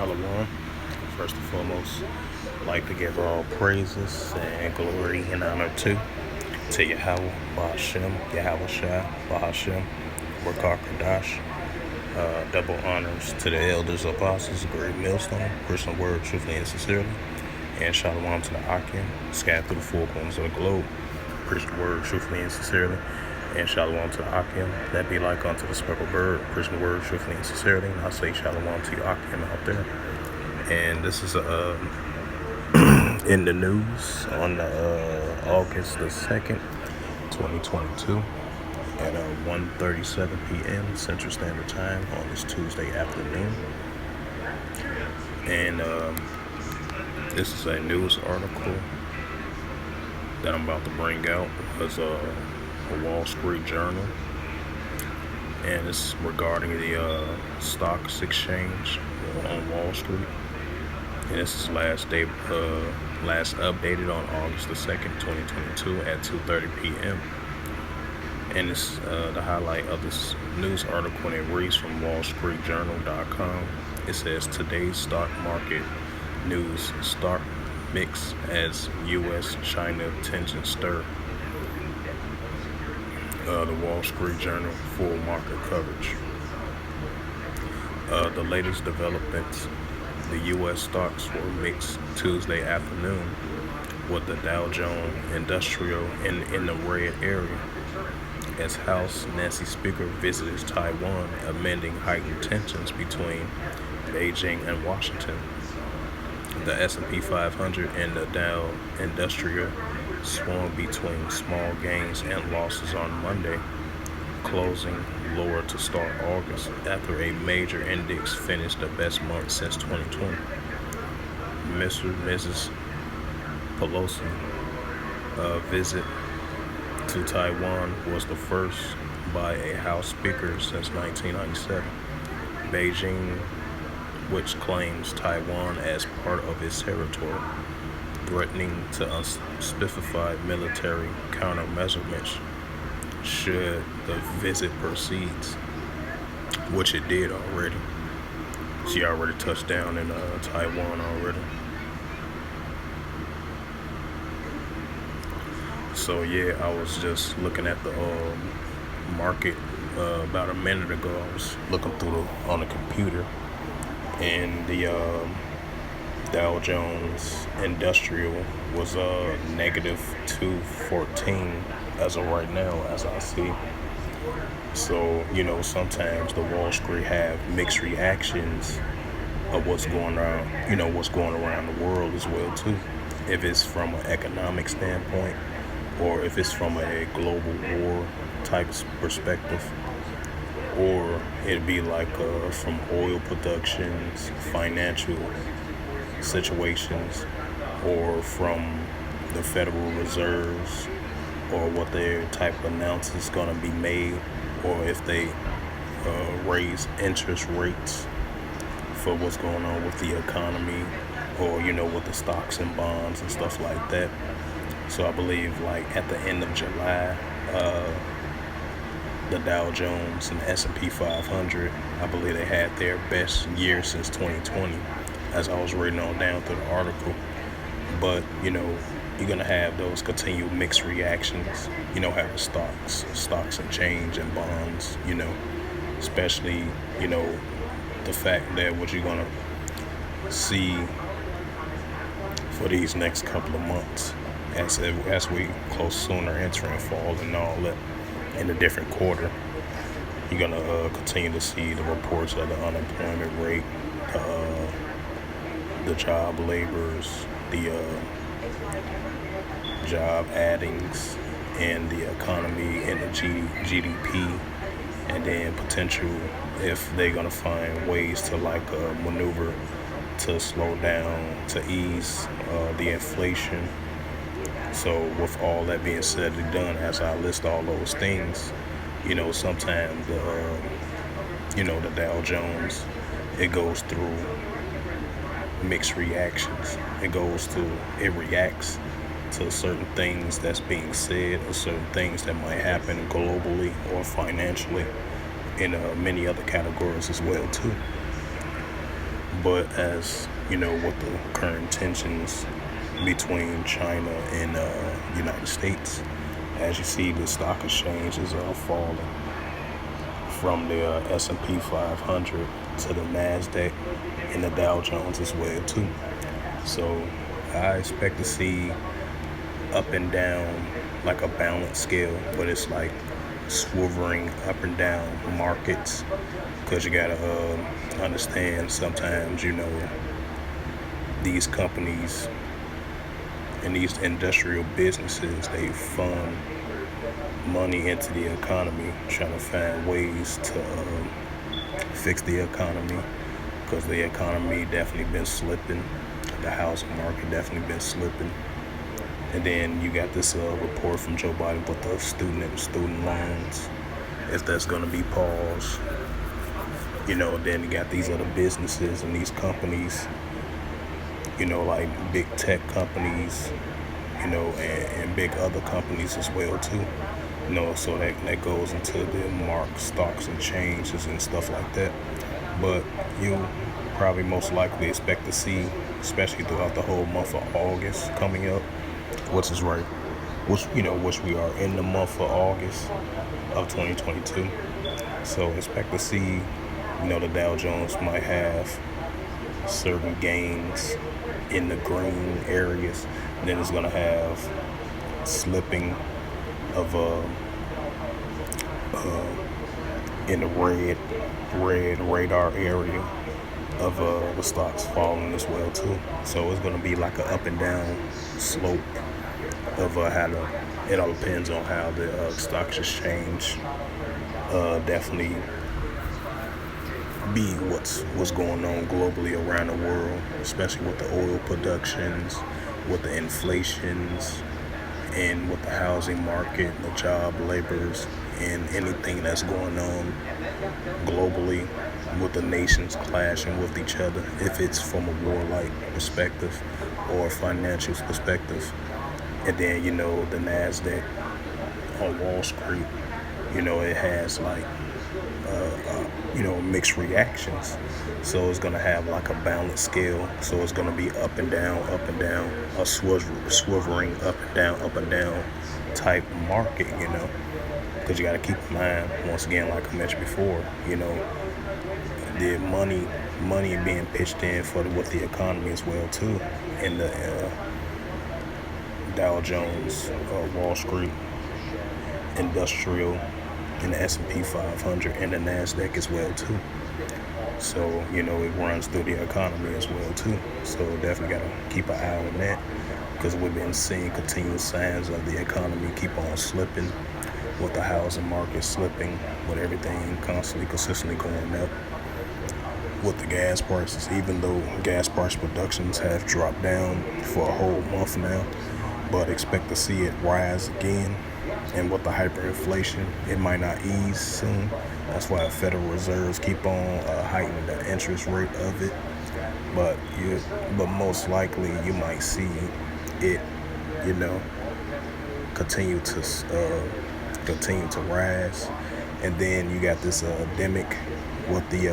Shalom. First and foremost, I'd like to give all praises and glory and honor to Yahweh, Bahashem, Yahweh Shai, Bahashem, Rakar Kadash. Double honors to the elders, apostles, great millstone, Christian word, truthfully and sincerely. And Shalom to the Akim, scattered through the four corners of the globe, Christian word, truthfully and sincerely. And Shalom to the Akim, that be like unto the speckled bird, Christian word, truthfully and sincerely. And I say Shalom to you, Akim, out there. And this is in the news on August the 2nd, 2022 at 1:37 p.m. Central Standard Time on this Tuesday afternoon. And this is a news article that I'm about to bring out as a Wall Street Journal. And it's regarding the stocks exchange on Wall Street. And this is last updated on August the 2nd, 2022 at 2:30 p.m. And it's the highlight of this news article, and it reads from wallstreetjournal.com. It says, today's stock market news, stock mix as U.S.-China tensions stir. The Wall Street Journal full market coverage. The latest developments. The U.S. stocks were mixed Tuesday afternoon, with the Dow Jones Industrial in the red area, as House Nancy Speaker visited Taiwan, amending heightened tensions between Beijing and Washington. The S&P 500 and the Dow Industrial swung between small gains and losses on Monday, closing lower to start August after a major index finished the best month since 2020. Mr. and Mrs. Pelosi visit to Taiwan was the first by a House Speaker since 1997. Beijing, which claims Taiwan as part of its territory, threatening to unspecified military countermeasures should the visit proceeds, which it did already. She already touched down in Taiwan already. So yeah, I was just looking at the market about a minute ago. I was looking through on the computer, and the Dow Jones Industrial was negative 214 as of right now, as I see. So, sometimes the Wall Street have mixed reactions of what's going on, what's going around the world as well too. If it's from an economic standpoint, or if it's from a global war type perspective, or it'd be like from oil productions, financial situations, or from the Federal Reserves, or what their type of announcement is going to be made, or if they raise interest rates for what's going on with the economy, or with the stocks and bonds and stuff like that. So I believe like at the end of July, the Dow Jones and the S&P 500, I believe they had their best year since 2020, as I was reading on down through the article. But you're gonna have those continued mixed reactions, having stocks and change and bonds, especially, the fact that what you're gonna see for these next couple of months as we close sooner entering fall and all that in a different quarter. You're gonna continue to see the reports of the unemployment rate, the job labors, the job addings, and the economy and the GDP, and then potential if they're gonna find ways to maneuver to slow down, to ease the inflation. So with all that being said and done, as I list all those things, sometimes the Dow Jones, it goes through mixed reactions. It reacts to certain things that's being said, or certain things that might happen globally or financially, in many other categories as well too. But as you know, with the current tensions between China and United States, as you see, the stock exchanges are falling from the S&P 500 to the Nasdaq and the Dow Jones as well too. So I expect to see up and down like a balance scale, but it's like swerving up and down markets, because you gotta understand sometimes, these companies and these industrial businesses, they fund money into the economy, trying to find ways to fix the economy, because the economy definitely been slipping. The housing market definitely been slipping. And then you got this report from Joe Biden with the student loans, if that's going to be paused. Then you got these other businesses and these companies, like big tech companies, and big other companies as well too. So that goes into the stocks and changes and stuff like that. But you probably most likely expect to see, especially throughout the whole month of August coming up, which we are in the month of August of 2022. So expect to see, the Dow Jones might have certain gains in the green areas. Then it's gonna have slipping of in the red radar area of the stocks falling as well too. So it's gonna be like an up and down slope of it all depends on how the stock exchange definitely be what's going on globally around the world, especially with the oil productions, with the inflations, and with the housing market, the job labors, and anything that's going on globally with the nations clashing with each other, if it's from a warlike perspective or a financial perspective. And then, the NASDAQ on Wall Street, it has like, mixed reactions. So it's going to have like a balance scale. So it's going to be up and down, a swivering up and down type market, because you got to keep in mind, once again, like I mentioned before, the money being pitched in with the economy as well too, in the Dow Jones, Wall Street, Industrial, and the S&P 500, and the Nasdaq as well too. So it runs through the economy as well too. So definitely got to keep an eye on that, because we've been seeing continuous signs of the economy keep on slipping, with the housing market slipping, with everything consistently going up, with the gas prices, even though gas price productions have dropped down for a whole month now, but expect to see it rise again. And with the hyperinflation, it might not ease soon. That's why the Federal Reserves keep on heightening the interest rate of it. But most likely you might see it, continue to rise. And then you got this endemic with the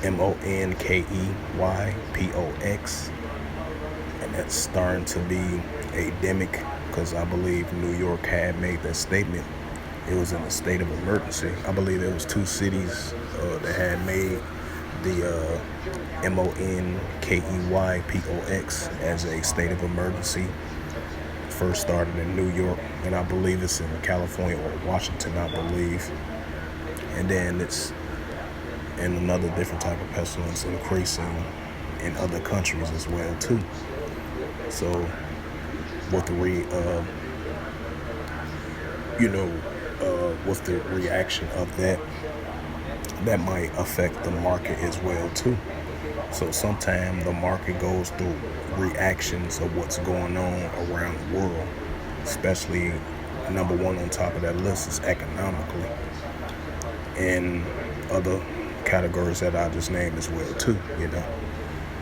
MONKEYPOX, and that's starting to be endemic, because I believe New York had made that statement. It was in a state of emergency. I believe there was 2 cities that had made the MONKEYPOX as a state of emergency. First started in New York, and I believe it's in California or Washington, I believe. And then it's in another different type of pestilence increasing in other countries as well too. So with the with the reaction of that might affect the market as well too. So sometimes the market goes through reactions of what's going on around the world, especially number one on top of that list is economically, and other categories that I just named as well too,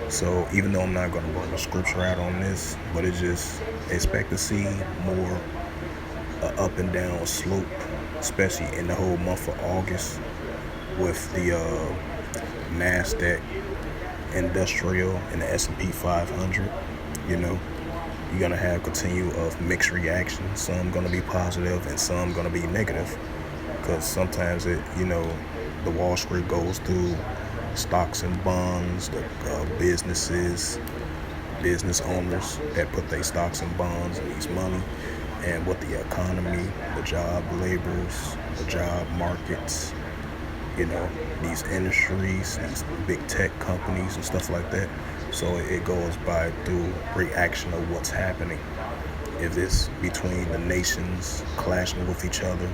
So even though I'm not going to bring the scripture out on this, but it just expect to see more up and down slope, especially in the whole month of August, with the NASDAQ industrial and the S&P 500, you know, you're gonna have continue of mixed reactions. Some gonna be positive and some gonna be negative, because sometimes the Wall Street goes through stocks and bonds, the business owners that put their stocks and bonds and these money, and what the economy, the job labors, the job markets, these industries, these big tech companies and stuff like that. So it goes by through reaction of what's happening. If it's between the nations clashing with each other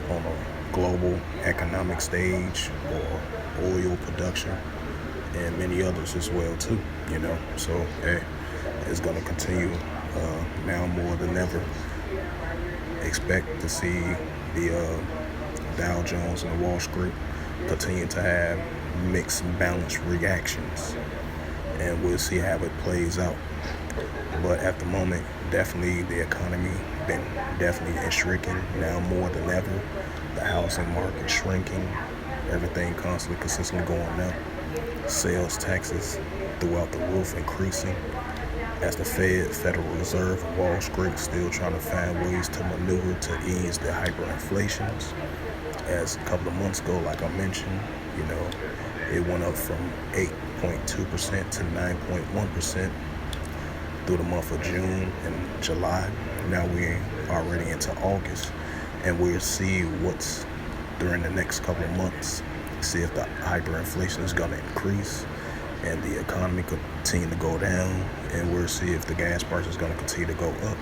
on a global economic stage, or oil production, and many others as well too, So it's going to continue now more than ever. Expect to see the Dow Jones and the Wall Street continue to have mixed and balanced reactions, and we'll see how it plays out. But at the moment, definitely the economy been definitely shrinking now more than ever. The housing market shrinking, everything constantly consistently going up. Sales taxes throughout the roof increasing, as the Federal Reserve, and Wall Street still trying to find ways to maneuver to ease the hyperinflations. As a couple of months ago, like I mentioned, it went up from 8.2% to 9.1% through the month of June and July. Now we're already into August, and we'll see what's during the next couple of months, see if the hyperinflation is going to increase and the economy continue to go down, and we'll see if the gas price is going to continue to go up.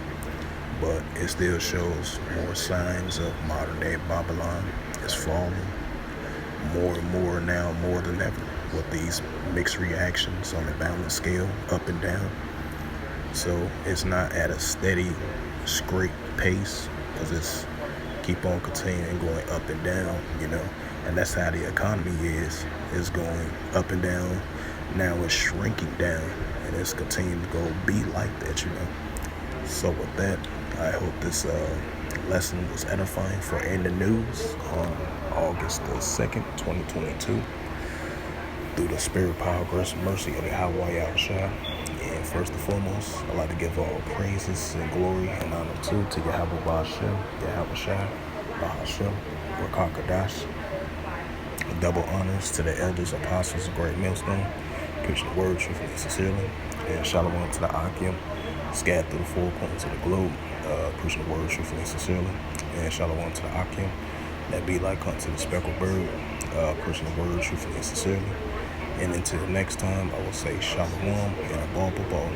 But it still shows more signs of modern day Babylon is falling more and more now, more than ever, with these mixed reactions on the balance scale, up and down. So it's not at a steady, straight pace, because it's keep on continuing going up and down, and that's how the economy is going up and down. Now it's shrinking down, and it's continuing to go be like that, So with that, I hope this lesson was edifying for In the News on August the 2nd, 2022. Through the spirit, power, grace, and mercy of the Yahweh Yahushua. And first and foremost, I'd like to give all praises and glory and honor to Yahweh Ba'ashem, Yahushua, Ba'ashem, Rakah Kadash. Double honors to the elders, apostles, of Great Millstone, preaching the word truthfully and sincerely. And shalom to the Akim, scattered through the four corners of the globe, preaching the word truthfully and sincerely. And shalom to the Akim, that be like unto the speckled bird, preaching the word truthfully and sincerely. And until next time, I will say shalom and a ball.